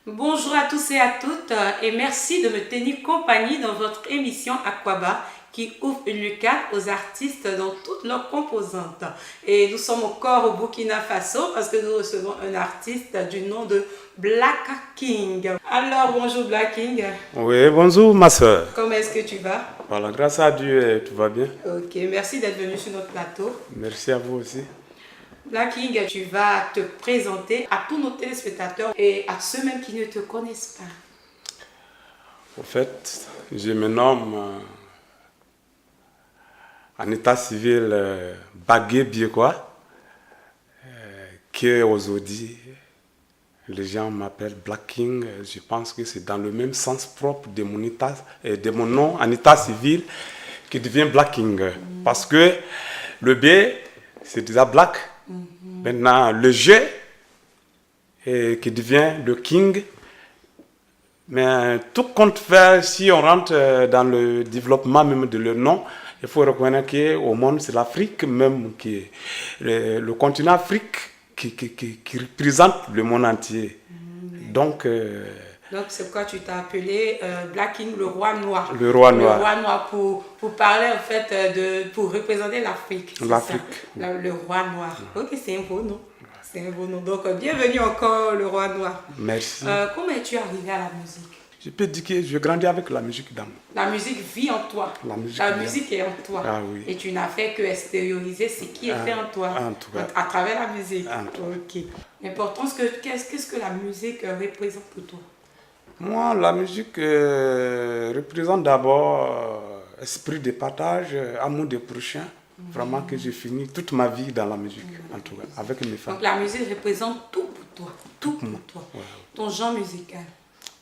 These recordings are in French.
Bonjour à tous et à toutes et merci de me tenir compagnie dans votre émission Aquaba qui ouvre une lucarne aux artistes dans toutes leurs composantes. Et nous sommes encore au Burkina Faso parce que nous recevons un artiste du nom de Black King. Alors bonjour Black King. Oui, bonjour ma soeur. Comment est-ce que tu vas? Voilà, grâce à Dieu, tout va bien. Ok, merci d'être venu sur notre plateau. Merci à vous aussi. Black King, tu vas te présenter à tous nos téléspectateurs et à ceux même qui ne te connaissent pas. Au fait, je me nomme en état civil Bagué Biékwa, qui aujourd'hui, les gens m'appellent Black King. Je pense que c'est dans le même sens propre de mon nom en état civil qui devient Black King. Parce que le B, c'est déjà Black. Maintenant, le G qui devient le King. Mais tout compte fait, si on rentre dans le développement même de leur nom, il faut reconnaître qu'au monde, c'est l'Afrique même, le continent Afrique qui représente le monde entier. Donc c'est pourquoi tu t'as appelé Black King, le roi noir. Le roi noir. Le roi noir pour parler en fait, pour représenter l'Afrique. L'Afrique. Le roi noir. Ok, c'est un beau nom. C'est un beau nom. Donc bienvenue encore le roi noir. Merci. Comment es-tu arrivé à la musique? Je peux dire que je grandis avec la musique d'amour. La musique vit en toi. La musique est en toi. Ah, oui. Et tu n'as fait que extérioriser ce qui était en toi. À travers la musique. Ok. L'importance qu'est-ce que la musique représente pour toi? Moi, la musique représente d'abord esprit de partage, amour des prochains. Vraiment que j'ai fini toute ma vie dans la musique, en tout cas, avec mes fans. Donc la musique représente tout pour toi. Tout pour toi. Ouais. Ton genre musical.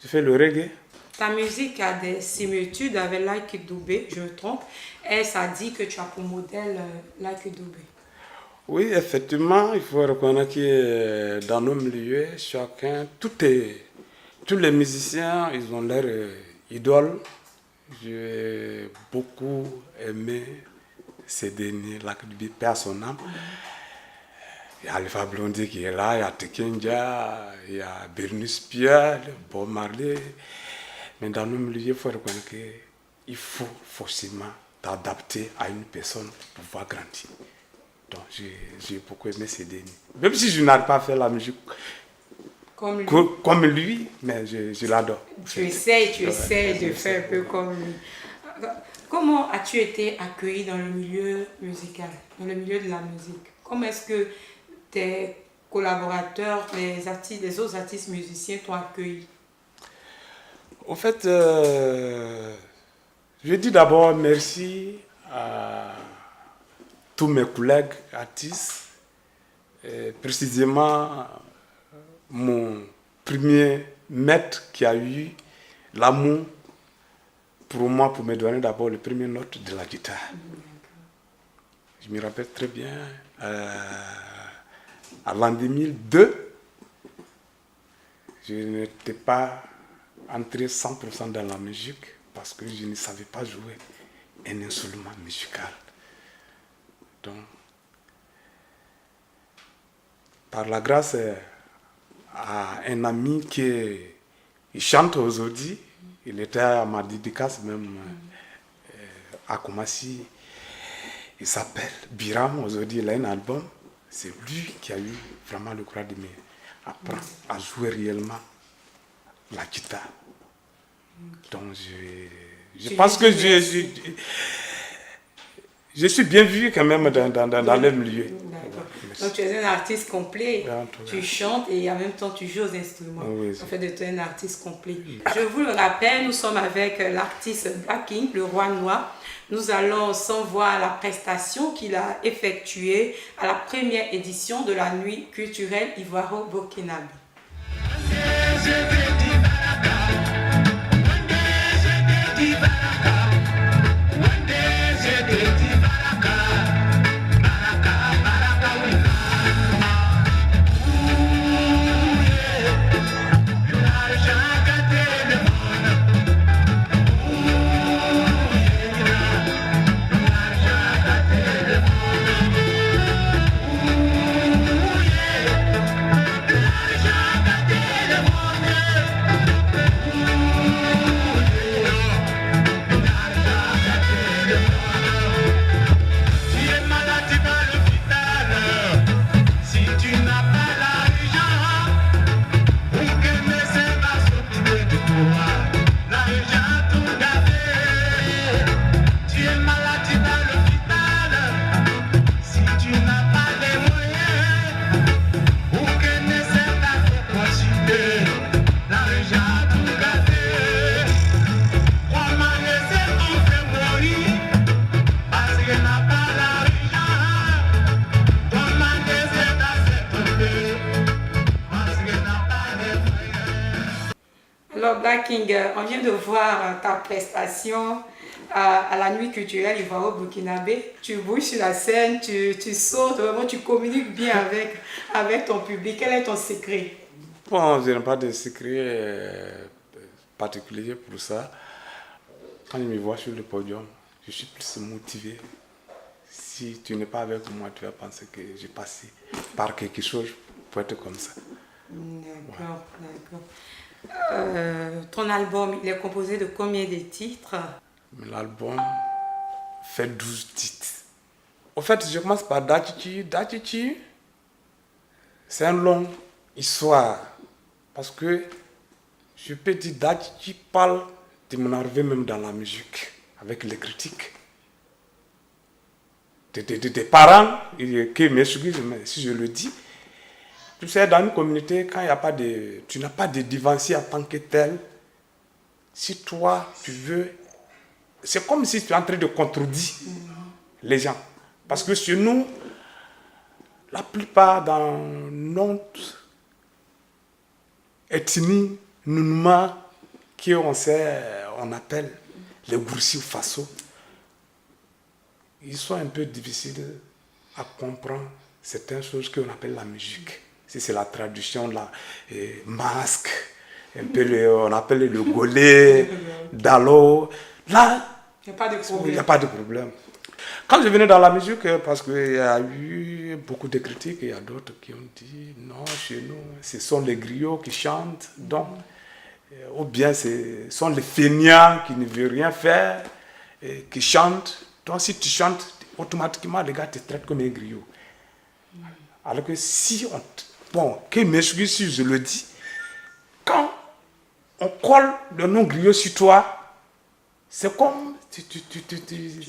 Je fais le reggae. Ta musique a des similitudes avec Lucky Dubé, je me trompe. Et ça dit que tu as pour modèle Lucky Dubé. Oui, effectivement, il faut reconnaître que dans nos milieux, tous les musiciens, ils ont leur idole. J'ai beaucoup aimé ces derniers, Lucky Dubé, paix à son âme. Il y a Alpha Blondy qui est là, il y a Tekenja, il y a Bernice Pierre, Bob Marley. Mais dans nos milieux, il faut reconnaître qu'il faut forcément t'adapter à une personne pour pouvoir grandir. Donc j'ai beaucoup aimé ces derniers. Même si je n'arrive pas à faire la musique comme lui, mais je l'adore. Tu essaies de faire un peu comme lui. Comment as-tu été accueilli dans le milieu musical, dans le milieu de la musique? Comment est-ce que tes collaborateurs, les autres artistes musiciens t'ont accueilli? Au fait, je dis d'abord merci à tous mes collègues artistes, et précisément mon premier maître qui a eu l'amour pour moi, pour me donner d'abord les premières notes de la guitare. Je me rappelle très bien, à l'an 2002, je n'étais pas entré 100% dans la musique parce que je ne savais pas jouer un instrument musical. Donc, par la grâce à un ami qui chante aujourd'hui, il était à ma dédicace même à Koumassi. Il s'appelle Biram, aujourd'hui il a un album. C'est lui qui a eu vraiment le courage de m'apprendre à jouer réellement la guitare. Donc je pense que je suis bien vu quand même dans le milieu. Donc tu es un artiste complet, tu chantes et en même temps tu joues aux instruments. Oui, ça fait de toi un artiste complet. Je vous le rappelle, nous sommes avec l'artiste Black King, le roi noir. Nous allons sans voir la prestation qu'il a effectuée à la première édition de la nuit culturelle ivoiro-burkinabé. Alors, Black King, on vient de voir ta prestation à la nuit culturelle ivoiro burkinabé. Tu bouges sur la scène, tu sautes, vraiment, tu communiques bien avec ton public. Quel est ton secret? Bon, je n'ai pas de secret particulier pour ça. Quand je me vois sur le podium, je suis plus motivé. Si tu n'es pas avec moi, tu vas penser que j'ai passé par quelque chose pour être comme ça. D'accord, d'accord. Ton album, il est composé de combien de titres? L'album fait 12 titres. En fait, je commence par Dachichi. Dachichi, c'est une longue histoire. Parce que je peux dire Dachichi parle de mon arrivée même dans la musique, avec les critiques. Des parents qui m'excusent, si je le dis. Tu sais, dans une communauté, quand il n'y a pas de... Tu n'as pas de divancier en tant que tel. Si toi, tu veux... C'est comme si tu es en train de contredire les gens. Parce que chez nous, la plupart dans notre ethnie, Nunma, on appelle les Goursi ou Faso, ils sont un peu difficiles à comprendre certaines choses qu'on appelle la musique. Si c'est la traduction, la masque, un peu on appelle le golé, dalo. Là, il n'y a pas de problème. Quand je venais dans la musique, parce qu'il y a eu beaucoup de critiques, il y a d'autres qui ont dit non, chez nous, ce sont les griots qui chantent, donc, ou bien ce sont les feignants qui ne veulent rien faire, qui chantent. Donc, si tu chantes, automatiquement, les gars te traitent comme un griot. Alors que si on. Bon, que m'excuse si je le dis, quand on colle le nom griot sur toi, c'est comme. Tu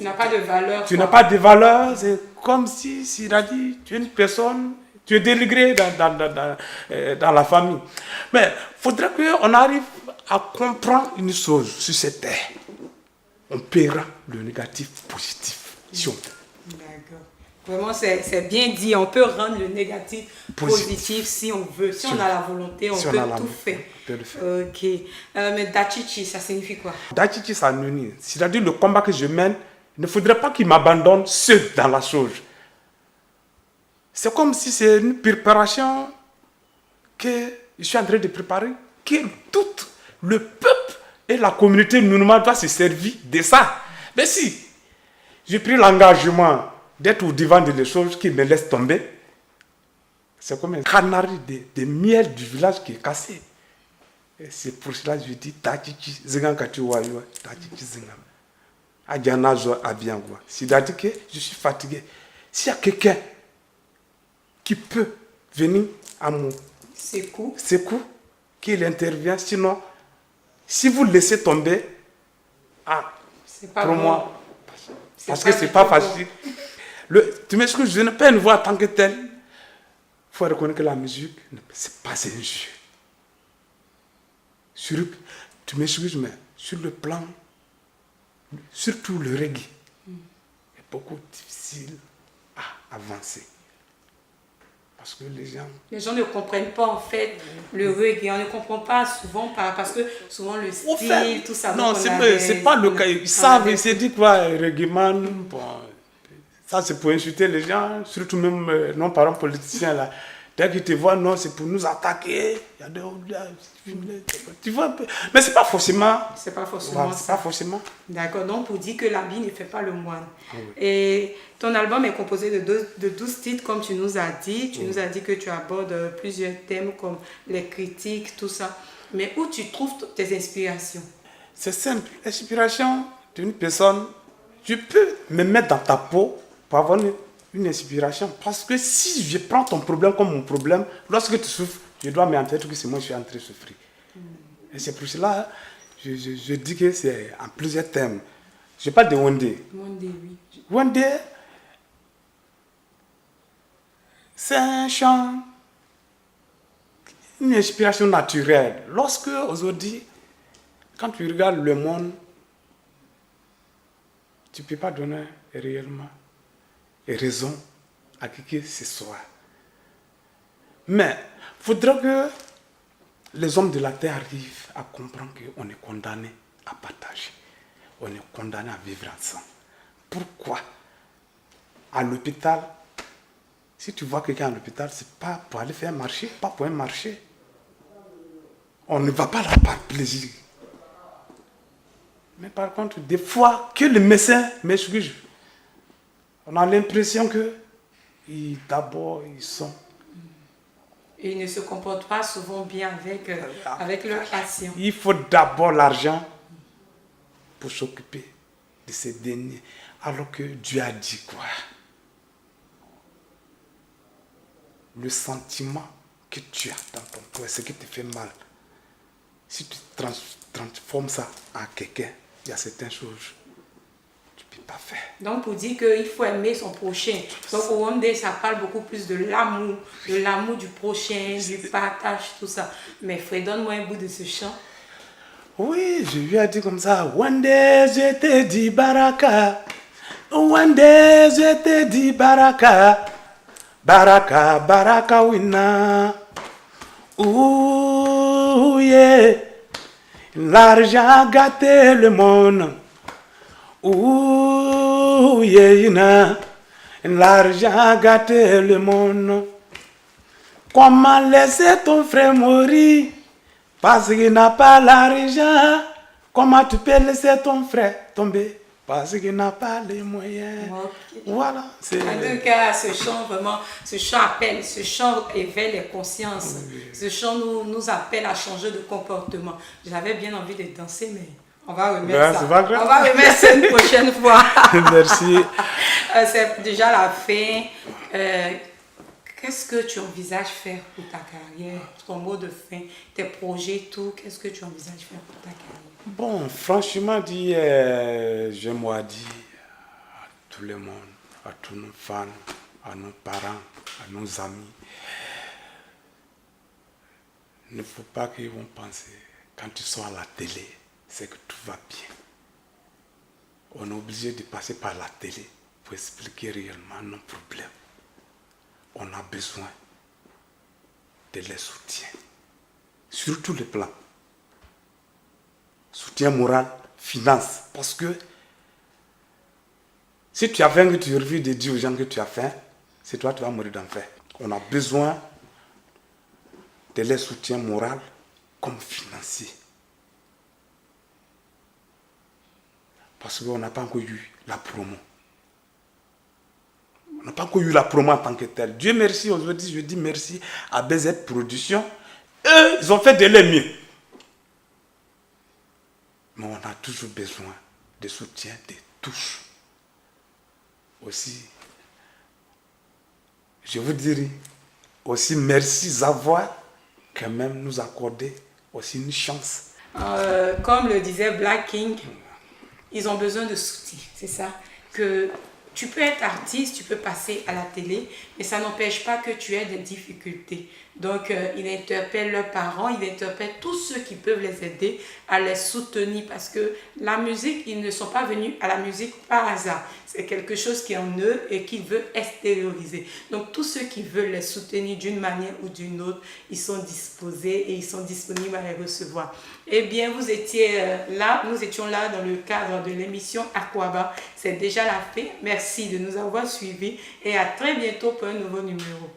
n'as pas de valeur. Tu n'as pas de valeur, c'est comme si il a dit, tu es une personne, tu es dénigré dans la famille. Mais il faudrait qu'on arrive à comprendre une chose sur cette terre. On paiera le négatif positif, si on veut. D'accord. Vraiment, c'est bien dit. On peut rendre le négatif positif si on veut. Si on a la volonté, on peut tout faire. Ok. Mais Dachichi, ça signifie quoi? Dachichi, ça nous. C'est-à-dire le combat que je mène, il ne faudrait pas qu'il m'abandonne seul dans la chose. C'est comme si c'est une préparation que je suis en train de préparer, que tout le peuple et la communauté Nounma doivent se servir de ça. Mais si j'ai pris l'engagement d'être au devant des choses qui me laissent tomber, c'est comme un canari de miel du village qui est cassé. Et c'est pour cela que je dis Tachichi Zingan Katiwayo, Tachichi Zingan. Adjanazo Abiangwa. C'est-à-dire que je suis fatigué. S'il y a quelqu'un qui peut venir à mon secours, qu'il intervient, sinon, si vous laissez tomber, pour moi, parce que c'est pas facile. Tu m'excuses, je n'ai pas une voix en tant que telle. Il faut reconnaître que la musique, c'est pas un jeu. Tu m'excuses, mais sur le plan, surtout le reggae, est beaucoup difficile à avancer. Parce que les gens ne comprennent pas en fait le reggae. On ne comprend pas souvent parce que souvent le style, tout ça. Non, c'est pas le cas. Ils savent, ils se disent quoi, reggae man, bon. Ça, c'est pour insulter les gens, surtout même nos parents politiciens là. Dès qu'ils te voient, non, c'est pour nous attaquer. Il y a tu vois un peu. Mais c'est pas forcément. C'est pas forcément. Ouais, c'est pas forcément. D'accord, donc pour dire que l'habit ne fait pas le moine. Oui. Et ton album est composé de 12 titres, comme tu nous as dit. Tu nous as dit que tu abordes plusieurs thèmes comme les critiques, tout ça. Mais où tu trouves tes inspirations? C'est simple. L'inspiration d'une personne, je peux me mettre dans ta peau pour avoir une inspiration. Parce que si je prends ton problème comme mon problème, lorsque tu souffres, je dois me entendre que c'est moi qui suis en train de souffrir. Et c'est pour cela je dis que c'est en plusieurs thèmes. Je parle de Wondé. Wondé, oui. Wondé, c'est un chant, une inspiration naturelle. Lorsque aujourd'hui, quand tu regardes le monde, tu ne peux pas donner réellement raison à qui que ce soit. Mais il faudra que les hommes de la terre arrivent à comprendre qu'on est condamné à partager. On est condamné à vivre ensemble. Pourquoi? À l'hôpital, si tu vois quelqu'un à l'hôpital, ce n'est pas pour aller faire un marché, pas pour un marché. On ne va pas là par plaisir. Mais par contre, des fois, que le médecin m'excuse, on a l'impression que d'abord, ils sont... Et ils ne se comportent pas souvent bien avec leurs patients. Il faut d'abord l'argent pour s'occuper de ces derniers. Alors que Dieu a dit quoi? Le sentiment que tu as dans ton cœur, ce qui te fait mal, si tu transformes ça à quelqu'un, il y a certaines choses que tu ne peux pas faire. Donc pour dire qu'il faut aimer son prochain. Donc au Rwanda, ça parle beaucoup plus de l'amour du prochain, du partage, tout ça. Mais frère, donne-moi un bout de ce chant. Oui, je lui ai dit comme ça. One day, je te dis baraka. One day, je te dis baraka. Baraka, baraka wina. Ouh, yeah. L'argent a gâté le monde. Ouh, yeah. L'argent a gâté le monde. Comment laisser ton frère mourir parce qu'il n'a pas l'argent? Comment tu peux laisser ton frère tomber parce qu'il n'a pas les moyens? Okay. Voilà. En tout cas, ce chant vraiment, ce chant appelle, ce chant éveille les consciences. Oui. Ce chant nous appelle à changer de comportement. J'avais bien envie de danser, mais on va remettre ça. On va remettre ça une prochaine fois. Merci. C'est déjà la fin. Qu'est-ce que tu envisages faire pour ta carrière, ton mot de fin, tes projets, tout? Qu'est-ce que tu envisages faire pour ta carrière? Bon, franchement dit, j'aimerais dire à tout le monde, à tous nos fans, à nos parents, à nos amis, il ne faut pas qu'ils vont penser, quand ils sont à la télé, c'est que tout va bien. On est obligé de passer par la télé pour expliquer réellement nos problèmes. On a besoin de les soutiens, sur tous les plans. Soutien moral, finance. Parce que si tu as faim, que tu refuses de dire aux gens que tu as faim, c'est toi qui vas mourir d'enfer. On a besoin de les soutiens moral comme financier. Parce qu'on n'a pas encore eu la promo. On n'a pas encore eu la promo en tant que tel. Dieu merci, aujourd'hui, je dis merci à BZ Productions. Eux, ils ont fait de leur mieux. Mais on a toujours besoin de soutien de tous. Aussi, je vous dirai aussi merci Zavoie quand même nous accorder aussi une chance. Comme le disait Black King, ils ont besoin de soutien, c'est ça. Que tu peux être artiste, tu peux passer à la télé, mais ça n'empêche pas que tu aies des difficultés. Donc, il interpelle leurs parents, il interpelle tous ceux qui peuvent les aider à les soutenir parce que la musique, ils ne sont pas venus à la musique par hasard. C'est quelque chose qui est en eux et qu'ils veulent extérioriser. Donc, tous ceux qui veulent les soutenir d'une manière ou d'une autre, ils sont disposés et ils sont disponibles à les recevoir. Eh bien, vous étiez là, nous étions là dans le cadre de l'émission Akwaba. C'est déjà la fin. Merci de nous avoir suivis et à très bientôt pour un nouveau numéro.